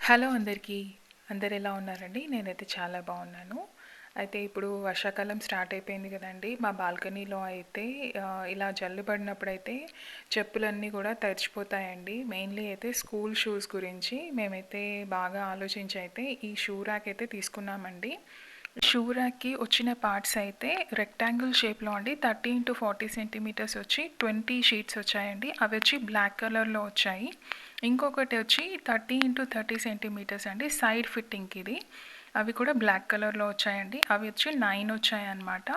Hello అందరికీ. అందరు ఎలా ఉన్నారండి? నేనైతే చాలా బాగున్నాను. అయితే ఇప్పుడు వర్షాకాలం స్టార్ట్ అయిపోయింది కదండీ! మా బాల్కనీలో అయితే ఇలా జల్లు పడినప్పుడైతే చెప్పులన్నీ కూడా తడిచిపోతాయండి. మెయిన్‌లీ అయితే స్కూల్ షూస్ గురించి మేమైతే బాగా ఆలోచించి అయితే ఈ షూ ర్యాక్ అయితే తీసుకున్నామండి. షూ ర్యాక్‌కి వచ్చిన పార్ట్స్ అయితే రెక్టాంగిల్ షేప్‌లో అండి 30 x 40 సెంటీమీటర్స్ వచ్చి 20 షీట్స్ వచ్చాయండి. అవి వచ్చి బ్లాక్ కలర్‌లో వచ్చాయి. ఇంకొకటి వచ్చి 30 x 30 సెంటీమీటర్స్ అండి సైడ్ ఫిట్టింగ్‌కి ఇది. అవి కూడా బ్లాక్ కలర్‌లో వచ్చాయండి. అవి వచ్చి 9 వచ్చాయన్నమాట.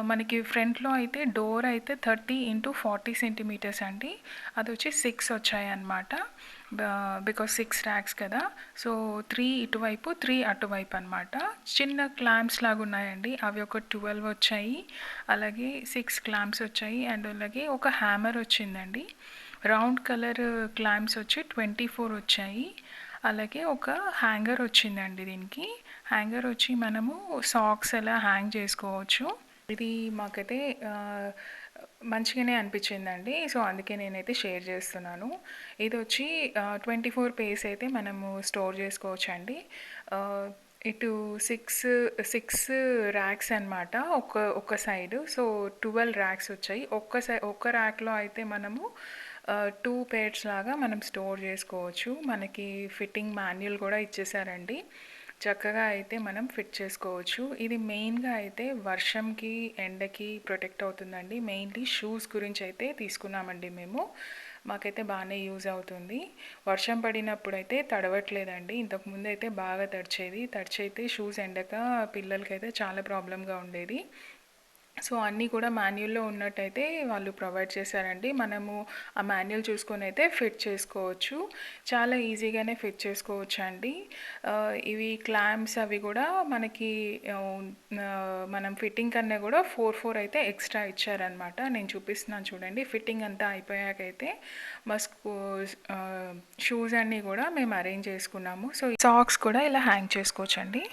మనకి ఫ్రంట్‌లో అయితే డోర్ అయితే 30 x 40 సెంటీమీటర్స్ అండి. అదొచ్చి 6 వచ్చాయన్నమాట. బికాజ్ 6 ర్యాక్స్ కదా! సో 3 ఇటువైపు 3 అటువైపు అనమాట. చిన్న క్లాంప్స్ లాగా ఉన్నాయండి. అవి ఒక 12 వచ్చాయి. అలాగే 6 క్లాంప్స్ వచ్చాయి అండ్ అలాగే ఒక హ్యామర్ వచ్చిందండి. రౌండ్ కలర్ క్లాంప్స్ వచ్చి 24 వచ్చాయి. అలాగే ఒక హ్యాంగర్ వచ్చిందండి దీనికి. హ్యాంగర్ వచ్చి మనము సాక్స్ ఎలా హ్యాంగ్ చేసుకోవచ్చు. ఇది మాకైతే మంచిగానే అనిపించిందండి. సో అందుకే నేనైతే షేర్ చేస్తున్నాను. ఇది వచ్చి 24 పేస్ అయితే మనము స్టోర్ చేసుకోవచ్చండి. ఇటు సిక్స్ ర్యాక్స్ అనమాట ఒక సైడ్. సో 12 ర్యాక్స్ వచ్చాయి. ఒక్క ర్యాక్లో అయితే మనము 2 పేర్స్ లాగా మనం స్టోర్ చేసుకోవచ్చు. మనకి ఫిట్టింగ్ మాన్యువల్ కూడా ఇచ్చేసారండి. చక్కగా అయితే మనం ఫిట్ చేసుకోవచ్చు. ఇది మెయిన్గా అయితే వర్షంకి ఎండకి ప్రొటెక్ట్ అవుతుందండి. మెయిన్లీ షూస్ గురించి అయితే తీసుకున్నామండి మేము. మాకైతే బాగానే యూజ్ అవుతుంది. వర్షం పడినప్పుడు అయితే తడవట్లేదండి. ఇంతకుముందు అయితే బాగా తడిచైతే షూస్ ఎండక పిల్లలకైతే చాలా ప్రాబ్లంగా ఉండేది. సో అన్నీ కూడా మాన్యువల్లో ఉన్నట్టయితే వాళ్ళు ప్రొవైడ్ చేశారండి. మనము ఆ మాన్యువల్ చూసుకొని అయితే ఫిట్ చేసుకోవచ్చు. చాలా ఈజీగానే ఫిట్ చేసుకోవచ్చు అండి. ఇవి క్లాంప్స్ అవి కూడా మనకి మనం ఫిట్టింగ్ కన్నా కూడా 4 అయితే ఎక్స్ట్రా ఇచ్చారనమాట. నేను చూపిస్తున్నాను చూడండి. ఫిట్టింగ్ అంతా అయిపోయాకైతే మా షూస్ అన్నీ కూడా మేము అరేంజ్ చేసుకున్నాము. సో సాక్స్ కూడా ఇలా హ్యాంగ్ చేసుకోవచ్చండి.